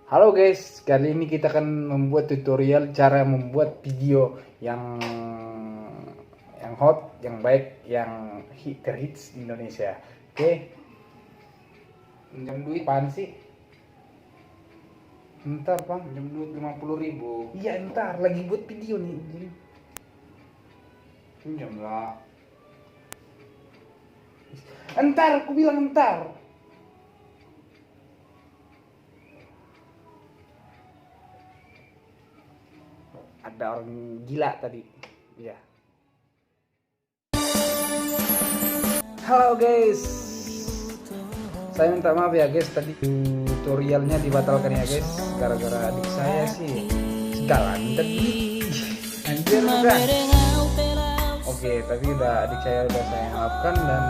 Halo guys, kali ini kita akan membuat tutorial cara membuat video yang hot, yang baik, yang terhits di Indonesia. Oke. Pinjam duit apaan sih? Ntar bang, Pinjam duit 50.000. iya ntar lagi buat video nih. Pinjam lah. Ntar, aku bilang ntar. Ada orang gila tadi. Iya. Halo guys. Saya minta maaf ya guys, tadi tutorialnya dibatalkan ya guys gara-gara adik saya sih segala tadi. Anjir bukan. Oke, tapi adik saya udah saya maafkan dan